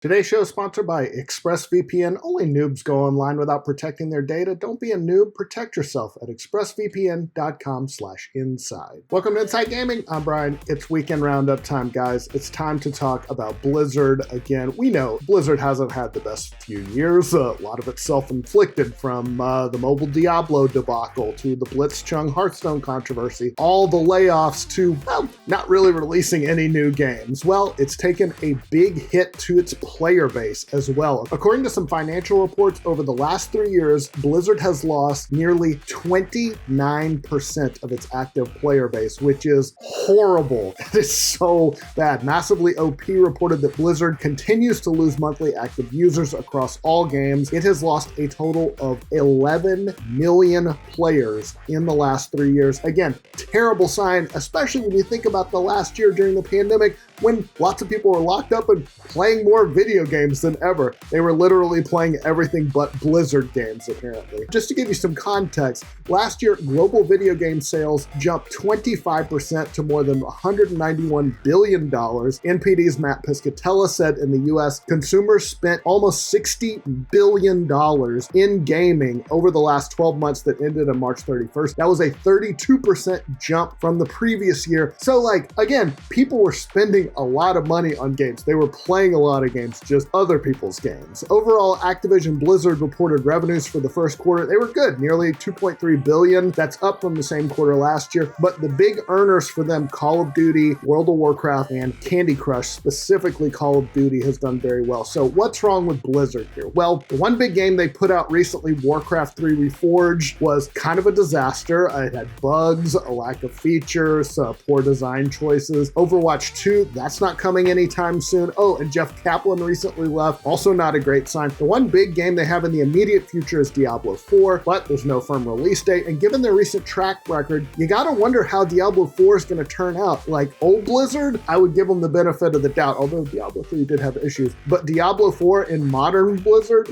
Today's show is sponsored by ExpressVPN. Only noobs go online without protecting their data. Don't be a noob. Protect yourself at expressvpn.com/inside. Welcome to Inside Gaming. I'm Brian. It's weekend roundup time, guys. It's time to talk about Blizzard again. We know Blizzard hasn't had the best few years. A lot of it self-inflicted, from the mobile Diablo debacle to the Blitzchung Hearthstone controversy, all the layoffs to, well, not really releasing any new games. Well, it's taken a big hit to its player base as well. According to some financial reports, over the last 3 years, Blizzard has lost nearly 29% of its active player base, which is horrible. That is so bad. Massively OP reported that Blizzard continues to lose monthly active users across all games. It has lost a total of 11 million players in the last 3 years. Again, terrible sign, especially when you think about the last year during the pandemic, when lots of people were locked up and playing more video games than ever. They were literally playing everything but Blizzard games, apparently. Just to give you some context, last year, global video game sales jumped 25% to more than $191 billion. NPD's Matt Piscatella said in the US, consumers spent almost $60 billion in gaming over the last 12 months that ended on March 31st. That was a 32% jump from the previous year. So, again, people were spending a lot of money on games. They were playing a lot of games, just other people's games. Overall, Activision Blizzard reported revenues for the first quarter. They were good, nearly $2.3 billion. That's up from the same quarter last year. But the big earners for them, Call of Duty, World of Warcraft, and Candy Crush, specifically Call of Duty, has done very well. So what's wrong with Blizzard here? Well, the one big game they put out recently, WarCraft III Reforged, was kind of a disaster. It had bugs, a lack of features, poor design choices. Overwatch 2, that's not coming anytime soon. Oh, and Jeff Kaplan recently left. Also not a great sign. The one big game they have in the immediate future is Diablo 4, but there's no firm release date. And given their recent track record, you gotta wonder how Diablo 4 is gonna turn out. Like old Blizzard, I would give them the benefit of the doubt, although Diablo 3 did have issues. But Diablo 4 in modern Blizzard,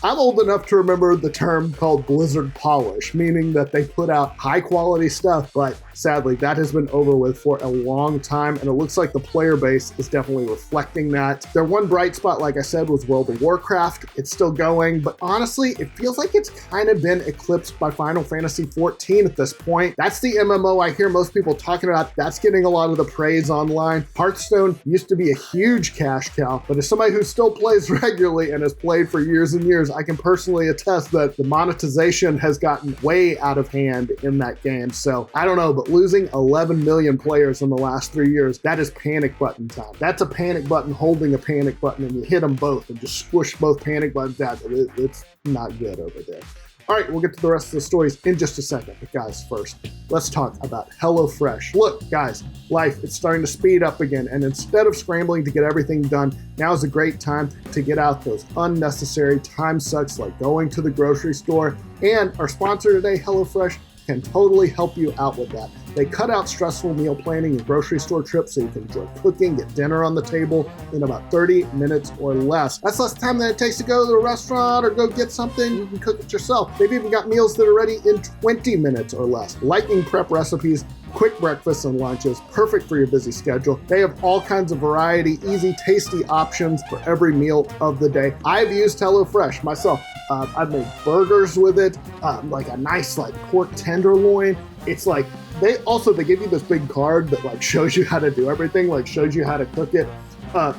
I'm old enough to remember the term called Blizzard polish, meaning that they put out high quality stuff, but sadly, that has been over with for a long time, and it looks like the player base is definitely reflecting that. Their one bright spot, like I said, was World of Warcraft. It's still going, but honestly, it feels like it's kind of been eclipsed by Final Fantasy XIV at this point. That's the MMO I hear most people talking about. That's getting a lot of the praise online. Hearthstone used to be a huge cash cow, but as somebody who still plays regularly and has played for years and years, I can personally attest that the monetization has gotten way out of hand in that game. So I don't know, but losing 11 million players in the last 3 years, that is panic button time. That's a panic button holding a panic button, and you hit them both and just squish both panic buttons out. It's not good over there. All right, we'll get to the rest of the stories in just a second. But guys, first, let's talk about HelloFresh. Look, guys, life is starting to speed up again, and instead of scrambling to get everything done, now is a great time to get out those unnecessary time sucks like going to the grocery store. And our sponsor today, HelloFresh, can totally help you out with that. They cut out stressful meal planning and grocery store trips so you can enjoy cooking, get dinner on the table in about 30 minutes or less. That's less time than it takes to go to a restaurant or go get something. You can cook it yourself. They've even got meals that are ready in 20 minutes or less. Lightning prep recipes, quick breakfasts and lunches, perfect for your busy schedule. They have all kinds of variety, easy, tasty options for every meal of the day. I've used HelloFresh myself. I've made burgers with it, like a nice pork tenderloin. It's like, they give you this big card that shows you how to do everything, shows you how to cook it.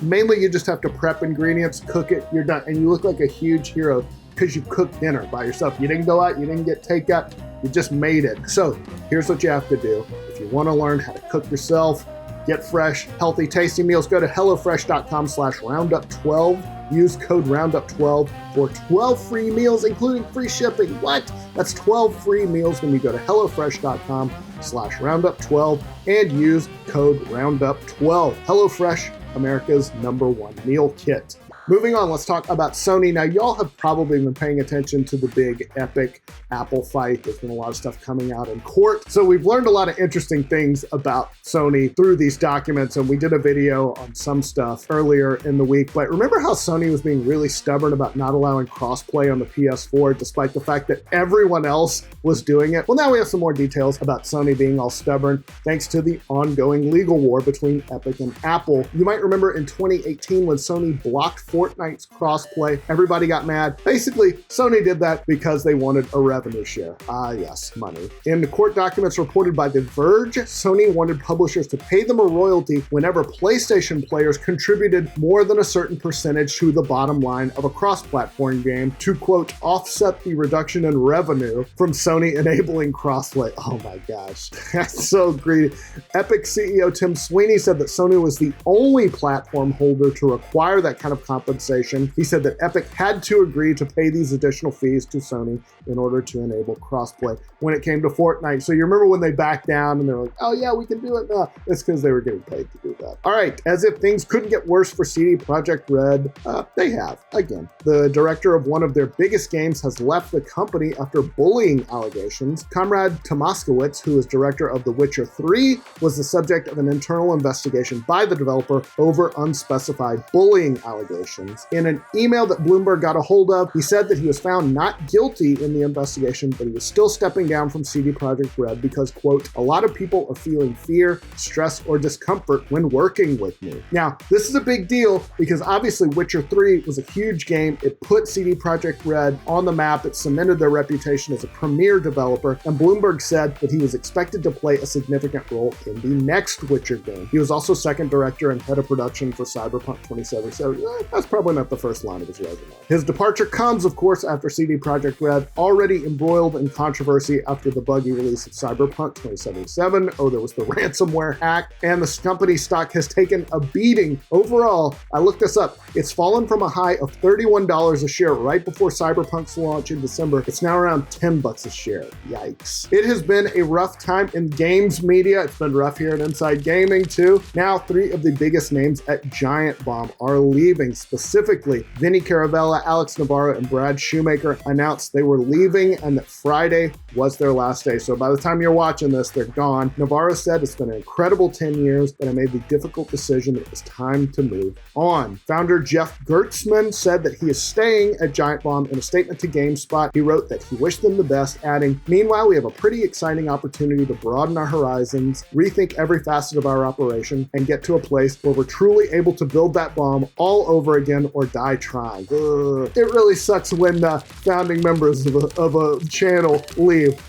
Mainly you just have to prep ingredients, cook it, you're done. And you look like a huge hero because you cooked dinner by yourself. You didn't go out, you didn't get takeout, you just made it. So here's what you have to do. If you want to learn how to cook yourself, get fresh, healthy, tasty meals, go to HelloFresh.com/roundup12. Use code ROUNDUP12 for 12 free meals, including free shipping. What? That's 12 free meals when you go to HelloFresh.com/roundup12 and use code ROUNDUP12. HelloFresh, America's #1 meal kit. Moving on, let's talk about Sony. Now, y'all have probably been paying attention to the big Epic Apple fight. There's been a lot of stuff coming out in court. So we've learned a lot of interesting things about Sony through these documents, and we did a video on some stuff earlier in the week. But remember how Sony was being really stubborn about not allowing crossplay on the PS4, despite the fact that everyone else was doing it? Well, now we have some more details about Sony being all stubborn, thanks to the ongoing legal war between Epic and Apple. You might remember in 2018 when Sony blocked Fortnite's crossplay, everybody got mad. Basically, Sony did that because they wanted a revenue share. Ah, yes, money. In the court documents reported by The Verge, Sony wanted publishers to pay them a royalty whenever PlayStation players contributed more than a certain percentage to the bottom line of a cross-platform game to, quote, offset the reduction in revenue from Sony enabling crossplay. Oh my gosh, that's so greedy. Epic CEO Tim Sweeney said that Sony was the only platform holder to require that kind of compensation. He said that Epic had to agree to pay these additional fees to Sony in order to enable crossplay when it came to Fortnite. So you remember when they backed down and they were like, oh yeah, we can do it now. It's because they were getting paid to do that. All right, as if things couldn't get worse for CD Projekt Red, they have. Again, the director of one of their biggest games has left the company after bullying allegations. Comrade Tomaskowitz, who is director of The Witcher 3, was the subject of an internal investigation by the developer over unspecified bullying allegations. In an email that Bloomberg got a hold of, he said that he was found not guilty in the investigation, but he was still stepping down from CD Projekt Red because, quote, a lot of people are feeling fear, stress, or discomfort when working with me. Now, this is a big deal because obviously Witcher 3 was a huge game. It put CD Projekt Red on the map. It cemented their reputation as a premier developer, and Bloomberg said that he was expected to play a significant role in the next Witcher game. He was also second director and head of production for Cyberpunk 2077. That's probably not the first line of his resume. His departure comes, of course, after CD Projekt Red, already embroiled in controversy after the buggy release of Cyberpunk 2077. Oh, there was the ransomware hack, and the company's stock has taken a beating. Overall, I looked this up. It's fallen from a high of $31 a share right before Cyberpunk's launch in December. It's now around $10 a share. Yikes. It has been a rough time in games media. It's been rough here at Inside Gaming, too. Now, three of the biggest names at Giant Bomb are leaving. Specifically, Vinny Caravella, Alex Navarro, and Brad Shoemaker announced they were leaving and that Friday was their last day. So by the time you're watching this, they're gone. Navarro said, it's been an incredible 10 years, but I made the difficult decision that it was time to move on. Founder Jeff Gertzman said that he is staying at Giant Bomb. In a statement to GameSpot, he wrote that he wished them the best, adding, meanwhile, we have a pretty exciting opportunity to broaden our horizons, rethink every facet of our operation, and get to a place where we're truly able to build that bomb all over again or die trying. It really sucks when founding members of a channel leave.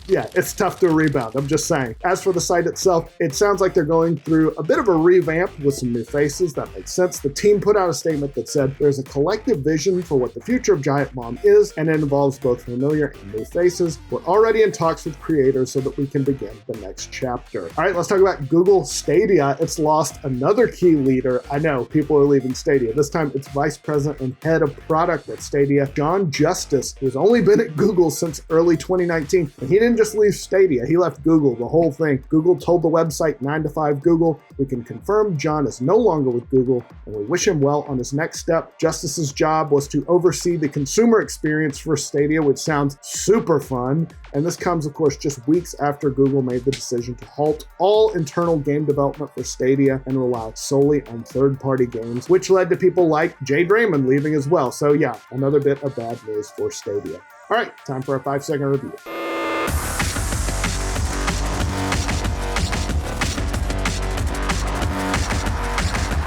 Yeah, it's tough to rebound. I'm just saying. As for the site itself, it sounds like they're going through a bit of a revamp with some new faces. That makes sense. The team put out a statement that said there's a collective vision for what the future of Giant Bomb is, and it involves both familiar and new faces. We're already in talks with creators so that we can begin the next chapter. All right, let's talk about Google Stadia. It's lost another key leader. I know, people are leaving Stadia. This time it's Vice President and Head of Product at Stadia, John Justice, who's only been at Google since early 2019. And he didn't just leave Stadia, he left Google, the whole thing. Google told the website 9 to 5 Google, we can confirm John is no longer with Google, and we wish him well on his next step. Justice's job was to oversee the consumer experience for Stadia, which sounds super fun. And this comes, of course, just weeks after Google made the decision to halt all internal game development for Stadia and rely solely on third-party games, which led to people like Jade Raymond leaving as well. So yeah, another bit of bad news for Stadia. All right, time for a 5-second review.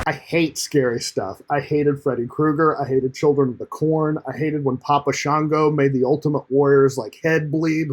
I hate scary stuff. I hated Freddy Krueger. I hated Children of the Corn. I hated when Papa Shango made the Ultimate Warrior's like head bleed.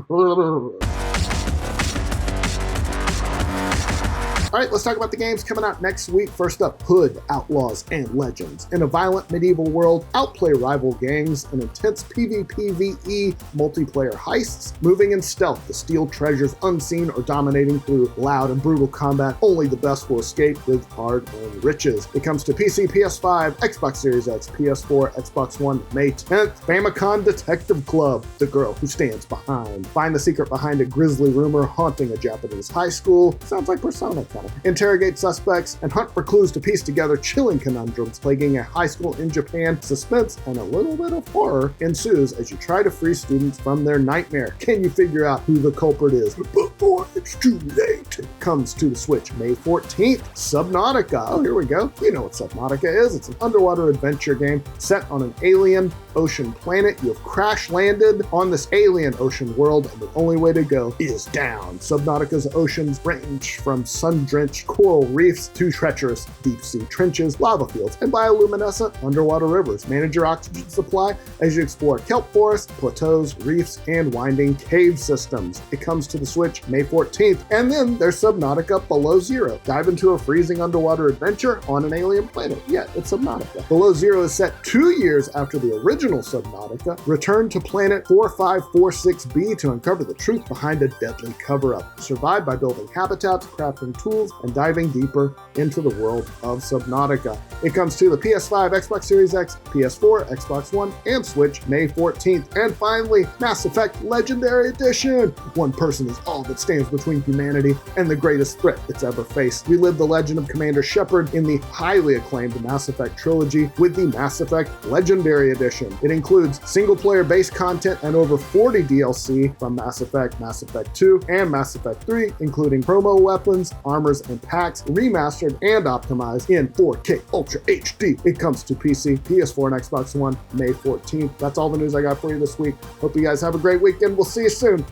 All right, let's talk about the games coming out next week. First up, Hood, Outlaws, and Legends. In a violent medieval world, outplay rival gangs in intense PvPvE multiplayer heists, moving in stealth to steal treasures unseen or dominating through loud and brutal combat. Only the best will escape with hard-earned riches. It comes to PC, PS5, Xbox Series X, PS4, Xbox One, May 10th. Famicom Detective Club, the girl who stands behind. Find the secret behind a grisly rumor haunting a Japanese high school. Sounds like Persona, kind of. battle, interrogate suspects, and hunt for clues to piece together chilling conundrums plaguing a high school in Japan. Suspense and a little bit of horror ensues as you try to free students from their nightmare. Can you figure out who the culprit is before it's too late? It comes to the Switch May 14th. Subnautica. Oh, here we go. You know what Subnautica is. It's an underwater adventure game set on an alien ocean planet. You have crash landed on this alien ocean world, and the only way to go is down. Subnautica's oceans range from sun-drenched coral reefs to treacherous deep-sea trenches, lava fields, and bioluminescent underwater rivers. Manage your oxygen supply as you explore kelp forests, plateaus, reefs, and winding cave systems. It comes to the Switch May 14th, and then there's Subnautica Below Zero. Dive into a freezing underwater adventure on an alien planet. Yeah, it's Subnautica. Below Zero is set 2 years after the original Subnautica. Return to planet 4546b to uncover the truth behind a deadly cover-up. Survive by building habitats, crafting tools, and diving deeper into the world of Subnautica. It comes to the PS5, Xbox Series X, PS4, Xbox One, and Switch May 14th. And finally, Mass Effect Legendary Edition. One person is all that stands between humanity and the greatest threat it's ever faced. Relive the legend of Commander Shepard in the highly acclaimed Mass Effect trilogy with the Mass Effect Legendary Edition. It includes single-player base content and over 40 DLC from Mass Effect, Mass Effect 2, and Mass Effect 3, including promo weapons, armors, and packs, remastered and optimized in 4K Ultra HD. It comes to PC, PS4, and Xbox One May 14th. That's all the news I got for you this week. Hope you guys have a great weekend. We'll see you soon.